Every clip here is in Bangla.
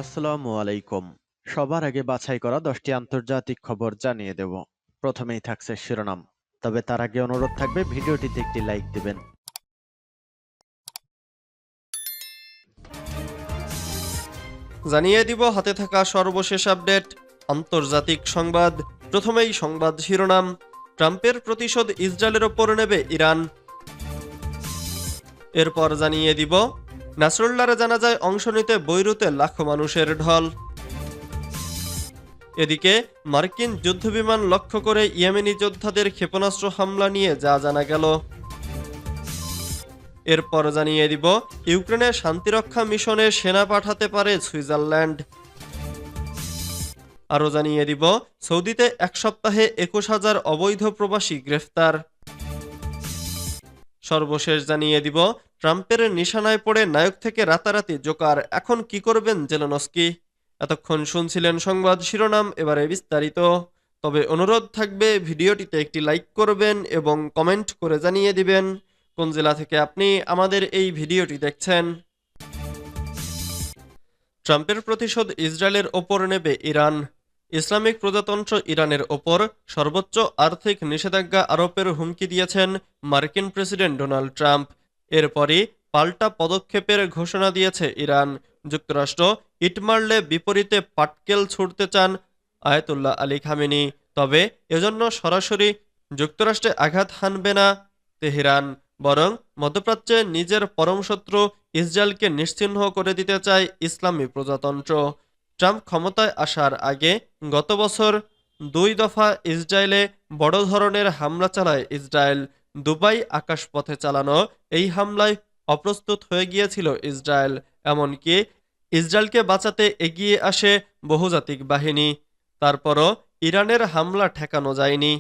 আসসালামু আলাইকুম। সবার আগে বাছাই করা 10টি আন্তর্জাতিক খবর জানিয়ে দেব। প্রথমেই থাকছে শিরোনাম। তবে তার আগে অনুরোধ থাকবে ভিডিওটিতে একটি লাইক দিবেন। জানিয়ে দিব হাতে থাকা সর্বশেষ আপডেট আন্তর্জাতিক সংবাদ। প্রথমেই সংবাদ শিরোনাম, ট্রাম্পের প্রতিশোধ ইসরায়েলের ওপর নেবে ইরান। এরপর জানিয়ে দিব নাসরুল্লাহর জানাজায় অংশ নিতে বৈরুতে লাখো মানুষের ঢল। এদিকে মার্কিন যুদ্ধবিমান লক্ষ্য করে ইয়েমেনি যোদ্ধাদের ক্ষেপণাস্ত্র হামলা নিয়ে যা জানা গেল। এরপর জানিয়ে দিব ইউক্রেনের শান্তিরক্ষা মিশনে সেনা পাঠাতে পারে সুইজারল্যান্ড। আরও জানিয়ে দিব সৌদিতে এক সপ্তাহে 21,000 অবৈধ প্রবাসী গ্রেফতার। সর্বশেষ জানিয়ে দিব ট্রাম্পের নিশানায় পড়ে নায়ক থেকে রাতারাতি জোকার, এখন কি করবেন জেলেনস্কি। এতক্ষণ শুনছিলেন সংবাদ শিরোনাম, এবারে বিস্তারিত। তবে অনুরোধ থাকবে ভিডিওটিতে একটি লাইক করবেন এবং কমেন্ট করে জানিয়ে দিবেন কোন জেলা থেকে আপনি আমাদের এই ভিডিওটি দেখছেন। ট্রাম্পের প্রতিশোধ ইসরায়েলের ওপর নেবে ইরান। ইসলামিক প্রজাতন্ত্র ইরানের ওপর সর্বোচ্চ আর্থিক নিষেধাজ্ঞা আরোপের হুমকি দিয়েছেন মার্কিন প্রেসিডেন্ট ডোনাল্ড ট্রাম্প। এরপরই পাল্টা পদক্ষেপের ঘোষণা দিয়েছে ইরান। যুক্তরাষ্ট্র ইট মারলে বিপরীতে পাটকেল ছুড়তে চান আয়াতুল্লাহ আলী খামেনি। তবে এজন্য সরাসরি যুক্তরাষ্ট্রে আঘাত হানবে না তেহরান, বরং মধ্যপ্রাচ্যে নিজের পরম শত্রু ইসরায়েলকে নিশ্চিহ্ন করে দিতে চায় ইসলামী প্রজাতন্ত্র। ট্রাম্প ক্ষমতায় আসার আগে গত বছর 2 দফা ইসরায়েলে বড় ধরনের হামলা চালায় ইসরায়েল। দুবাই আকাশপথে চালানো এই হামলায় অপ্রস্তুত হয়ে গিয়েছিল ইসরায়েল। এমনকি ইসরায়েলকে বাঁচাতে এগিয়ে আসে বহুজাতিক বাহিনী। তারপরও ইরানের হামলা ঠেকানো যায়নি।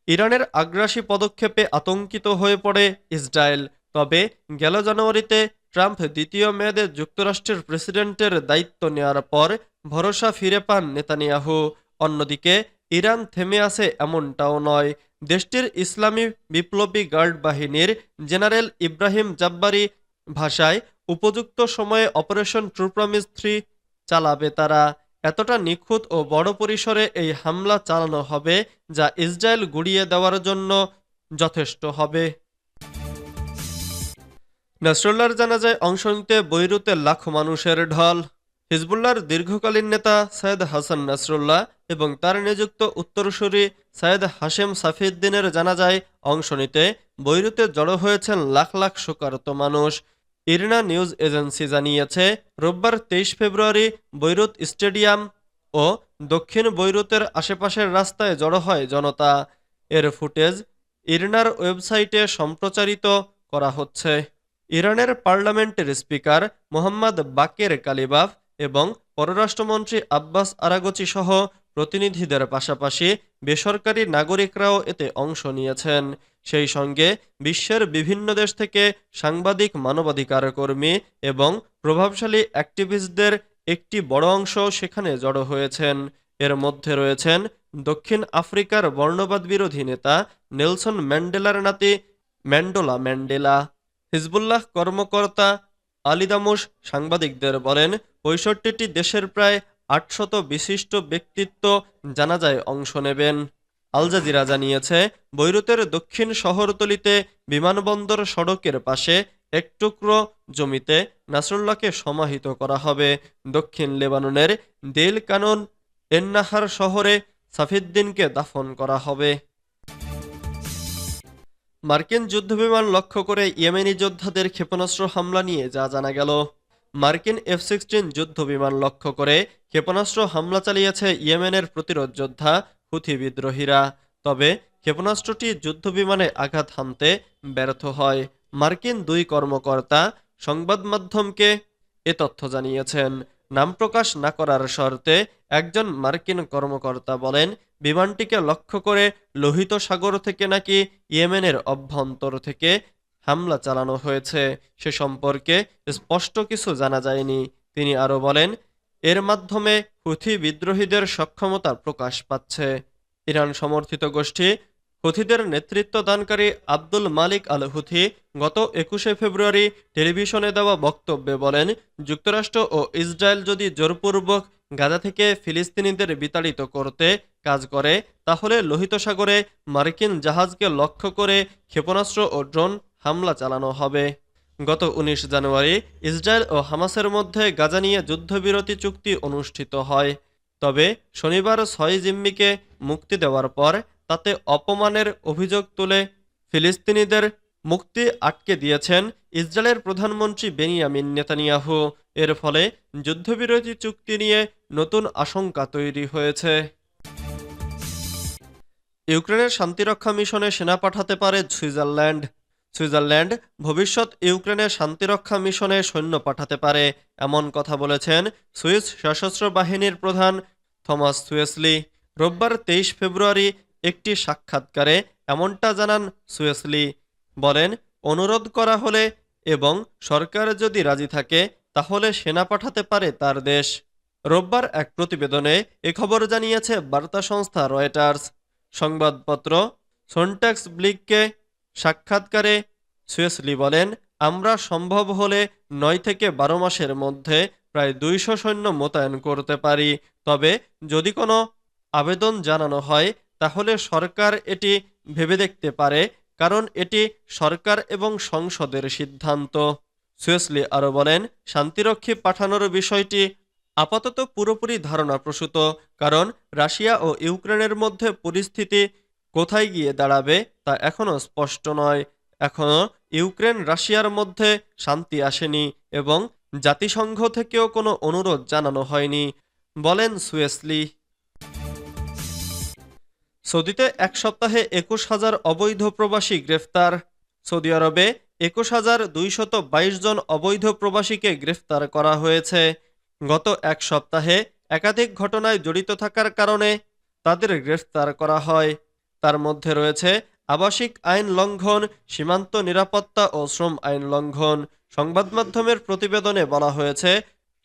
ইরানের আগ্রাসী পদক্ষেপে আতঙ্কিত হয়ে পড়ে ইসরায়েল। তবে গেল জানুয়ারিতে ট্রাম্প দ্বিতীয় মেয়াদে যুক্তরাষ্ট্রের প্রেসিডেন্টের দায়িত্ব নেওয়ার পর ভরসা ফিরে পান নেতানিয়াহু। অন্যদিকে ইরান থেমে আছে এমনটাও নয়। দেশটির ইসলামী বিপ্লবী গার্ড বাহিনীর জেনারেল ইব্রাহিম জাব্বারি ভাষায়, উপযুক্ত সময়ে অপারেশন ট্রু প্রমিস 3 চালাবে তারা। এতটা নিখুঁত ও বড় পরিসরে এই হামলা চালানো হবে যা ইসরায়েল গুড়িয়ে দেওয়ার জন্য যথেষ্ট হবে। নাসরুল্লাহর জানাজায় অংশ নিতে বৈরুতে লাখো মানুষের ঢল। হিজবুল্লাহর দীর্ঘকালীন নেতা সৈয়দ হাসান নাসরুল্লাহ এবং তার নিযুক্ত উত্তরসূরি সৈয়দ হাশেম সাফিউদ্দিনের জানাজায় অংশ নিতে বৈরুতে জড়ো হয়েছেন লাখ লাখ শোকার্ত মানুষ। ইরনা নিউজ এজেন্সি জানিয়েছে, রোববার 23 ফেব্রুয়ারি বৈরুত স্টেডিয়াম ও দক্ষিণ বৈরুতের আশেপাশের রাস্তায় জড়ো হয় জনতা। এর ফুটেজ ইরনার ওয়েবসাইটে সম্প্রচারিত করা হচ্ছে। ইরানের পার্লামেন্টের স্পিকার মোহাম্মদ বাকের কালিবাফ এবং পররাষ্ট্রমন্ত্রী আব্বাস আরাগচি সহ প্রতিনিধিদের পাশাপাশি বেসরকারি নাগরিকরাও এতে অংশ নিয়েছেন। সেই সঙ্গে বিশ্বের বিভিন্ন দেশ থেকে সাংবাদিক, মানবাধিকার কর্মী এবং প্রভাবশালী অ্যাক্টিভিস্টদের একটি বড় অংশ সেখানে জড়ো হয়েছেন। এর মধ্যে রয়েছেন দক্ষিণ আফ্রিকার বর্ণবাদ বিরোধী নেতা নেলসন ম্যান্ডেলার নাতি ম্যান্ডোলা ম্যান্ডেলা। হিজবুল্লাহ কর্মকর্তা আলী দামুশ সাংবাদিকদের বলেন, 65টি দেশের প্রায় 800 বিশিষ্ট ব্যক্তিত্ব জানাজায় অংশ নেবেন। আল জাজিরা জানিয়েছে, বৈরুতের দক্ষিণ শহরতলিতে বিমানবন্দর সড়কের পাশে এক টুকরো জমিতে নাসরুল্লাহকে সমাহিত করা হবে। দক্ষিণ লেবাননের দেল কানুন এন্নাহার শহরে সাফিউদ্দিনকে দাফন করা হবে। মার্কিন যুদ্ধবিমান লক্ষ্য করে ইয়েমেনি যোদ্ধাদের ক্ষেপণাস্ত্র হামলা নিয়ে যা জানা গেল। মার্কিন F-16 যুদ্ধবিমান লক্ষ্য করে ক্ষেপণাস্ত্র হামলা চালিয়েছে ইয়েমেনের প্রতিরোধ যোদ্ধা হুথি বিদ্রোহীরা। তবে ক্ষেপণাস্ত্রটি যুদ্ধবিমানে আঘাত হানতে ব্যর্থ হয়। মার্কিন 2 কর্মকর্তা সংবাদ মাধ্যমকে এ তথ্য জানিয়েছেন। নাম প্রকাশ না করার শর্তে একজন মার্কিন কর্মকর্তা বলেন, বিমানটিকে লক্ষ্য করে লোহিত সাগর থেকে নাকি ইয়েমেনের অভ্যন্তর থেকে হামলা চালানো হয়েছে, সে সম্পর্কে স্পষ্ট কিছু জানা যায়নি। তিনি আরও বলেন, এর মাধ্যমে হুথি বিদ্রোহীদের সক্ষমতা প্রকাশ পাচ্ছে। ইরান সমর্থিত গোষ্ঠী হুথিদের নেতৃত্বদানকারী আব্দুল মালিক আল হুথি গত ২১শে ফেব্রুয়ারি টেলিভিশনে দেওয়া বক্তব্যে বলেন, যুক্তরাষ্ট্র ও ইসরায়েল যদি জোরপূর্বক গাজা থেকে ফিলিস্তিনিদের বিতাড়িত করতে কাজ করে, তাহলে লোহিত সাগরে মার্কিন জাহাজকে লক্ষ্য করে ক্ষেপণাস্ত্র ও ড্রোন হামলা চালানো হবে। গত ১৯ জানুয়ারি ইসরায়েল ও হামাসের মধ্যে গাজা নিয়ে যুদ্ধবিরতি চুক্তি অনুষ্ঠিত হয়। তবে শনিবার ৬ জিম্মিকে মুক্তি দেওয়ার পর তাতে অপমানের অভিযোগ তুলে ফিলিস্তিনিদের মুক্তি আটকে দিয়েছেন ইসরায়েলের প্রধানমন্ত্রী বেনিয়ামিন নেতানিয়াহু। এর ফলে যুদ্ধবিরতি চুক্তি নিয়ে নতুন আশঙ্কা তৈরি হয়েছে। ইউক্রেনের শান্তিরক্ষা মিশনে সেনা পাঠাতে পারে সুইজারল্যান্ড। সুইজারল্যান্ড ভবিষ্যৎ ইউক্রেনের শান্তিরক্ষা মিশনে সৈন্য পাঠাতে পারে, এমন কথা বলেছেন সুইস সশস্ত্র বাহিনীর প্রধান থমাস সুয়েসলি। রোববার ২৩ ফেব্রুয়ারি একটি সাক্ষাৎকারে এমনটা জানান সুয়েসলি। বলেন, অনুরোধ করা হলে এবং সরকার যদি রাজি থাকে তাহলে সেনা পাঠাতে পারে তার দেশ। রোববার এক প্রতিবেদনে এ খবর জানিয়েছে বার্তা সংস্থা রয়টার্স। সংবাদপত্র সনট্যাক্স ব্লিককে সাক্ষাৎকারে সুয়েসলি বলেন, আমরা সম্ভব হলে ৯ থেকে ১২ মাসের মধ্যে প্রায় ২০০ সৈন্য মোতায়েন করতে পারি। তবে যদি কোনো আবেদন জানানো হয় তাহলে সরকার এটি ভেবে দেখতে পারে, কারণ এটি সরকার এবং সংসদের সিদ্ধান্ত। সুয়েসলি আরও বলেন, শান্তিরক্ষী পাঠানোর বিষয়টি আপাতত পুরোপুরি ধারণাপ্রসূত, কারণ রাশিয়া ও ইউক্রেনের মধ্যে পরিস্থিতি কোথায় গিয়ে দাঁড়াবে তা এখনও স্পষ্ট নয়। এখনও ইউক্রেন রাশিয়ার মধ্যে শান্তি আসেনি এবং জাতিসংঘ থেকেও কোনো অনুরোধ জানানো হয়নি, বলেন সুয়েসলি। সৌদিতে এক সপ্তাহে ২১,০০০ অবৈধ প্রবাসী গ্রেফতার। সৌদি আরবে ২১,২২২ জন অবৈধ প্রবাসীকে গ্রেফতার করা হয়েছে। গত এক সপ্তাহে একাধিক ঘটনায় জড়িত থাকার কারণে তাদের গ্রেফতার করা হয়। তার মধ্যে রয়েছে আবাসিক আইন লঙ্ঘন, সীমান্ত নিরাপত্তা ও শ্রম আইন লঙ্ঘন। সংবাদ মাধ্যমের প্রতিবেদনে বলা হয়েছে,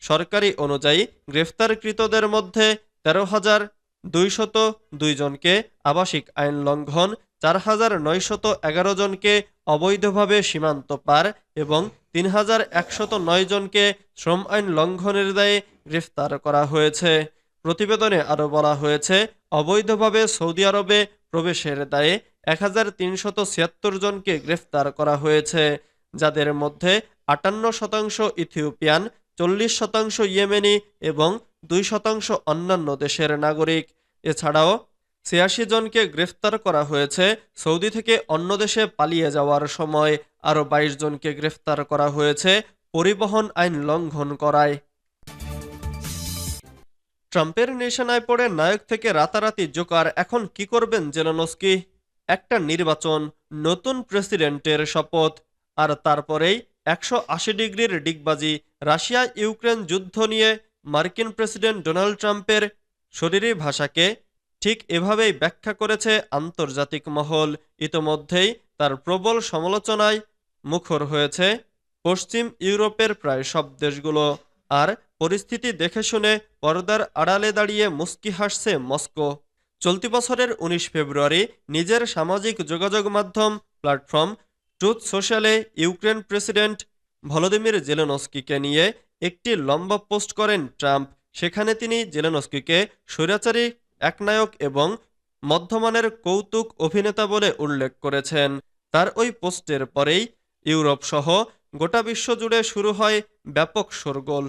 সরকারি অনুযায়ী গ্রেফতারকৃতদের মধ্যে ১৩,২০২ জনকে আবাসিক আইন লঙ্ঘন, ৪,৯১১ জনকে অবৈধভাবে সীমান্ত পার এবং ৩,১০৯ জনকে শ্রম আইন লঙ্ঘনের দায়ে গ্রেফতার করা হয়েছে। প্রতিবেদনে আরও বলা হয়েছে, অবৈধভাবে সৌদি আরবে প্রবেশের দায়ে ১,৩৭৬ জনকে গ্রেফতার করা হয়েছে, যাদের মধ্যে ৫৮% ইথিওপিয়ান, ৪০% ইয়েমেনি এবং ২% অন্যান্য দেশের নাগরিক। এছাড়াও ৮৬ জনকে গ্রেফতার করা হয়েছে সৌদি থেকে অন্য দেশে পালিয়ে যাওয়ার সময়। আরও ২২ জনকে গ্রেফতার করা হয়েছে পরিবহন আইন লঙ্ঘন করায়। ট্রাম্পের নিশানায় পড়ে নায়ক থেকে রাতারাতি জোকার, এখন কি করবেন জেলেনস্কি? একটা নির্বাচন, নতুন প্রেসিডেন্টের শপথ, আর তারপরেই ১৮০ ডিগ্রির ডিগবাজি। রাশিয়া ইউক্রেন যুদ্ধ নিয়ে মার্কিন প্রেসিডেন্ট ডোনাল্ড ট্রাম্পের শরীরী ভাষাকে ঠিক এভাবেই ব্যাখ্যা করেছে আন্তর্জাতিক মহল। ইতোমধ্যেই তার প্রবল সমালোচনায় মুখর হয়েছে পশ্চিম ইউরোপের প্রায় সব দেশগুলো। আর পরিস্থিতি দেখে শুনে পর্দার আড়ালে দাঁড়িয়ে মুচকি হাসছে মস্কো। চলতি বছরের ১৯ ফেব্রুয়ারি নিজের সামাজিক যোগাযোগ মাধ্যম প্ল্যাটফর্ম ট্রুথ সোশ্যালে ইউক্রেন প্রেসিডেন্ট ভলোদিমির জেলেনস্কিকে নিয়ে একটি লম্বা পোস্ট করেন ট্রাম্প। সেখানে তিনি জেলেনস্কিকে স্বৈরাচারী একনায়ক এবং মধ্যমানের কৌতুক অভিনেতা বলে উল্লেখ করেছেন। তার ওই পোস্টের পরেই ইউরোপ সহ গোটা বিশ্ব জুড়ে শুরু হয় ব্যাপক শোরগোল।